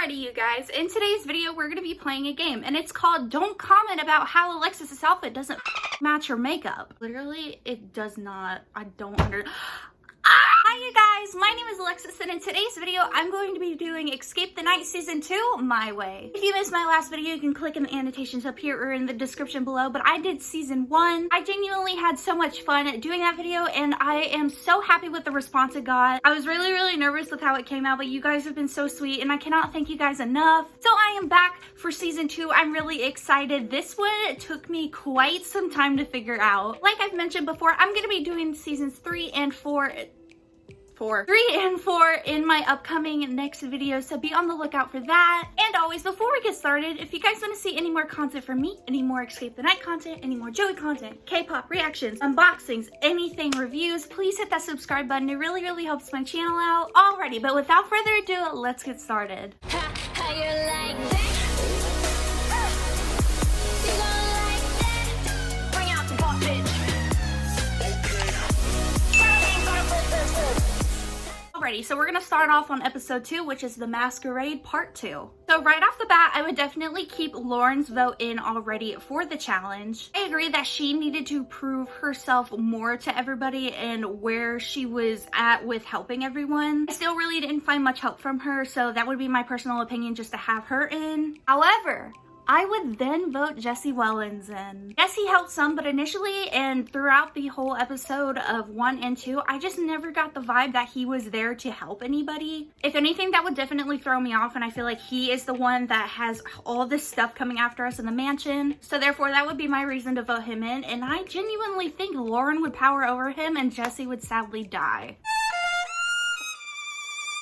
Alrighty, you guys, in today's video we're going to be playing a game and it's called Don't Comment About How Alexis' Outfit Doesn't Match Her Makeup. Literally, it does not. I don't Hi you guys, my name is Alexis and in today's video I'm going to be doing Escape the Night Season 2 my way. If you missed my last video, you can click in the annotations up here or in the description below, but I did Season 1. I genuinely had so much fun doing that video and I am so happy with the response it got. I was really nervous with how it came out, but you guys have been so sweet and I cannot thank you guys enough. So I am back for Season 2. I'm really excited. This one took me quite some time to figure out. Like I've mentioned before, I'm going to be doing Seasons 3 and 4 in my upcoming next video, so be on the lookout for that. And always, before we get started, if you guys want to see any more content from me, any more Escape the Night content, any more Joey content, K-pop reactions, unboxings, anything, reviews, please hit that subscribe button. It really helps my channel out. Alrighty, but without further ado, let's get started. How you like that? You gon' like that? Bring out the boss, bitch. Alrighty, so we're gonna start off on episode 2, which is the Masquerade part 2. So right off the bat, I would definitely keep Lauren's vote in already for the challenge. I agree that she needed to prove herself more to everybody and where she was at with helping everyone. I still really didn't find much help from her, so that would be my personal opinion just to have her in. However, I would then vote Jesse Wellens in. Yes, he helped some, but initially and throughout the whole episode of 1 and 2, I just never got the vibe that he was there to help anybody. If anything, that would definitely throw me off, and I feel like he is the one that has all this stuff coming after us in the mansion. So therefore, that would be my reason to vote him in, and I genuinely think Lauren would power over him and Jesse would sadly die.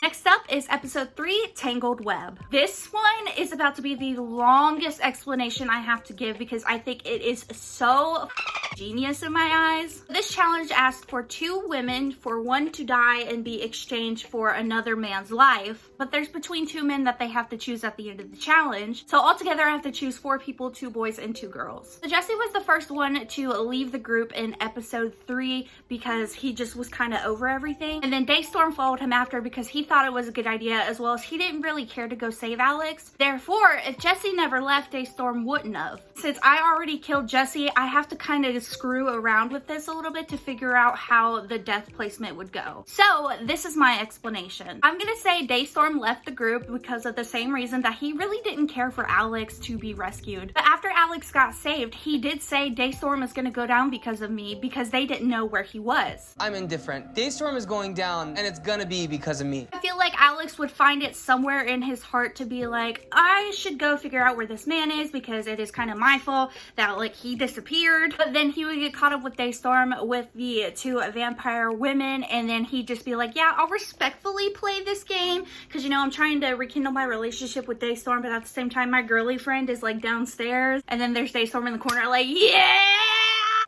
Next up is episode 3, Tangled Web. This one is about to be the longest explanation I have to give because I think it is so genius in my eyes. This challenge asked for 2 women, for one to die and be exchanged for another man's life, but there's between 2 men that they have to choose at the end of the challenge. So altogether I have to choose 4 people, 2 boys and 2 girls. So Jesse was the first one to leave the group in episode 3 because he just was kind of over everything. And then Daystorm followed him after because he thought it was a good idea, as well as he didn't really care to go save Alex. Therefore, if Jesse never left, Daystorm wouldn't have. Since I already killed Jesse, I have to kind of screw around with this a little bit to figure out how the death placement would go. So this is my explanation. I'm gonna say Daystorm left the group because of the same reason that he really didn't care for Alex to be rescued. But after Alex got saved, he did say Daystorm is gonna go down because of me because they didn't know where he was. I'm indifferent. Daystorm is going down and it's gonna be because of me. I feel like Alex would find it somewhere in his heart to be like, I should go figure out where this man is because it is kind of my fault that like he disappeared. But then he would get caught up with Daystorm with the 2 vampire women, and then he'd just be like, yeah, I'll respectfully play this game because, you know, I'm trying to rekindle my relationship with Daystorm, but at the same time my girly friend is like downstairs, and then there's Daystorm in the corner like, yeah!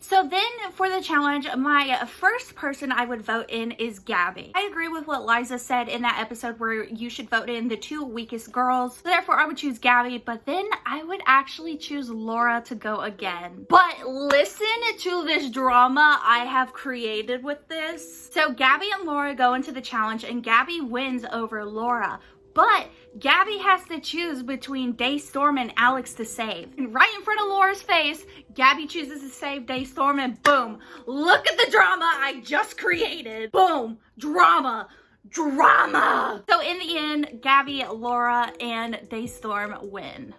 So then for the challenge, my first person I would vote in is Gabby. I agree with what Liza said in that episode where you should vote in the 2 weakest girls. So therefore I would choose Gabby, but then I would actually choose Laura to go again. But listen to this drama I have created with this. So Gabby and Laura go into the challenge and Gabby wins over Laura. But Gabby has to choose between Daystorm and Alex to save. And right in front of Laura's face, Gabby chooses to save Daystorm and boom, look at the drama I just created. Boom, drama. So in the end, Gabby, Laura, and Daystorm win.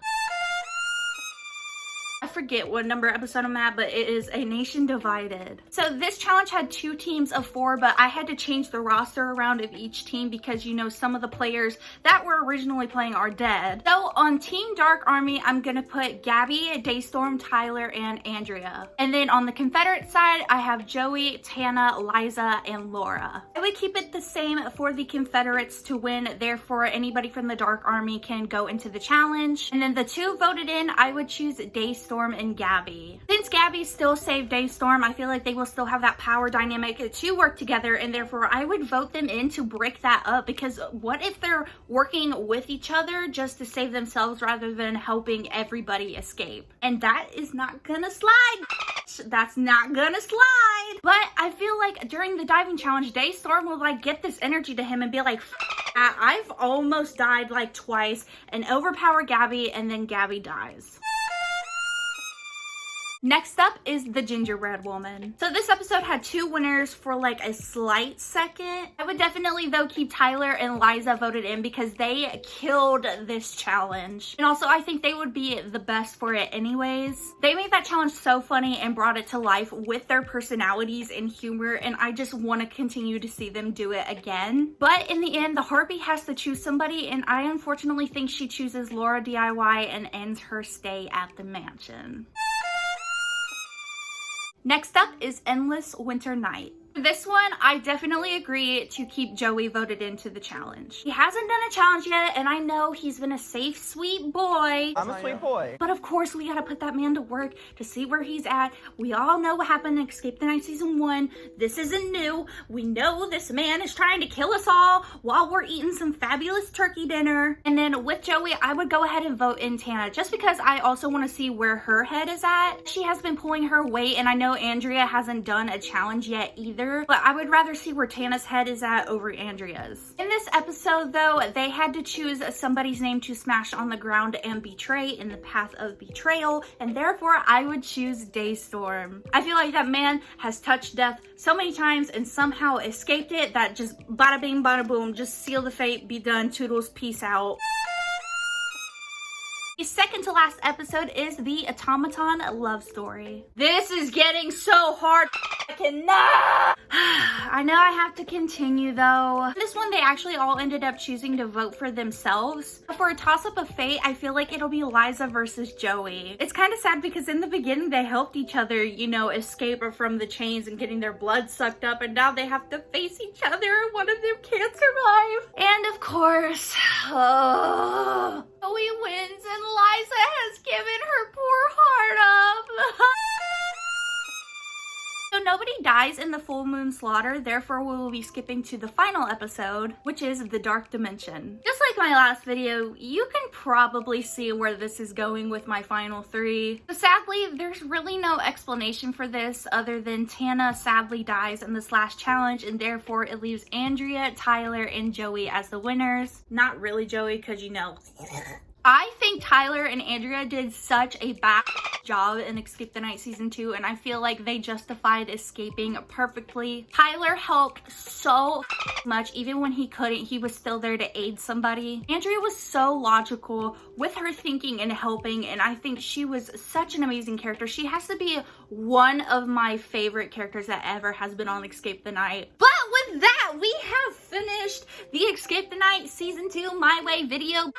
I forget what number episode I'm at, but it is A Nation Divided. So this challenge had 2 teams of 4, but I had to change the roster around of each team because, you know, some of the players that were originally playing are dead. So on Team Dark Army, I'm gonna put Gabby, Daystorm, Tyler, and Andrea. And then on the Confederate side, I have Joey, Tana, Liza, and Laura. I would keep it the same for the Confederates to win, therefore anybody from the Dark Army can go into the challenge. And then the 2 voted in, I would choose Daystorm and Gabby. Since Gabby still saved Daystorm, I feel like they will still have that power dynamic to work together, and therefore I would vote them in to break that up, because what if they're working with each other just to save themselves rather than helping everybody escape? And that is not gonna slide. That's not gonna slide. But I feel like during the diving challenge, Daystorm will like get this energy to him and be like, I've almost died like twice, and overpower Gabby, and then Gabby dies. Next up is the Gingerbread Woman. So this episode had 2 winners for like a slight second. I would definitely though keep Tyler and Liza voted in because they killed this challenge. And also I think they would be the best for it anyways. They made that challenge so funny and brought it to life with their personalities and humor, and I just want to continue to see them do it again. But in the end, the Harpy has to choose somebody, and I unfortunately think she chooses Laura DIY and ends her stay at the mansion. Next up is Endless Winter Night. This one, I definitely agree to keep Joey voted into the challenge. He hasn't done a challenge yet, and I know he's been a safe, sweet boy. I'm a sweet boy. But of course, we gotta put that man to work to see where he's at. We all know what happened in Escape the Night Season 1. This isn't new. We know this man is trying to kill us all while we're eating some fabulous turkey dinner. And then with Joey, I would go ahead and vote in Tana, just because I also want to see where her head is at. She has been pulling her weight, and I know Andrea hasn't done a challenge yet either. But I would rather see where Tana's head is at over Andrea's. In this episode though, they had to choose somebody's name to smash on the ground and betray in the path of betrayal, and therefore I would choose Daystorm. I feel like that man has touched death so many times and somehow escaped it that just bada bing bada boom, just seal the fate, be done, toodles, peace out. The second to last episode is the Automaton love story. This is getting so hard. I cannot. I know I have to continue though. This one, they actually all ended up choosing to vote for themselves. For a toss-up of fate, I feel like it'll be Liza versus Joey. It's kind of sad because in the beginning they helped each other, you know, escape from the chains and getting their blood sucked up, and now they have to face each other and one of them can't survive. And of course, Joey wins and Liza has given her poor heart up. So nobody dies in the full moon slaughter, therefore we will be skipping to the final episode, which is the Dark Dimension. Just like my last video, you can probably see where this is going with my final 3. So sadly, there's really no explanation for this other than Tana sadly dies in this last challenge, and therefore it leaves Andrea, Tyler, and Joey as the winners. Not really Joey, because you know. I think Tyler and Andrea did such a bad job in Escape the Night Season 2, and I feel like they justified escaping perfectly. Tyler helped so much. Even when he couldn't, he was still there to aid somebody. Andrea was so logical with her thinking and helping, and I think she was such an amazing character. She has to be one of my favorite characters that ever has been on Escape the Night. But with that, we have finished the Escape the Night Season 2 My Way video.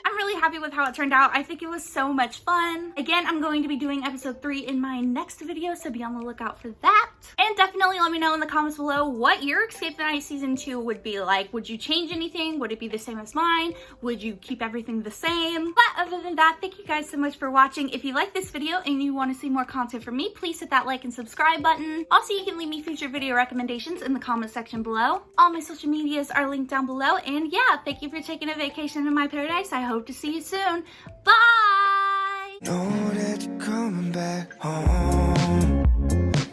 I'm really happy with how it turned out. I think it was so much fun. Again, I'm going to be doing episode 3 in my next video, so be on the lookout for that. And definitely let me know in the comments below what your Escape the Night Season 2 would be like. Would you change anything? Would it be the same as mine? Would you keep everything the same? But other than that, thank you guys so much for watching. If you like this video and you want to see more content from me, please hit that like and subscribe button. Also, you can leave me future video recommendations in the comment section below. All my social medias are linked down below. And yeah, thank you for taking a vacation in my paradise. I hope to see you soon. Bye! Know that you're coming back home.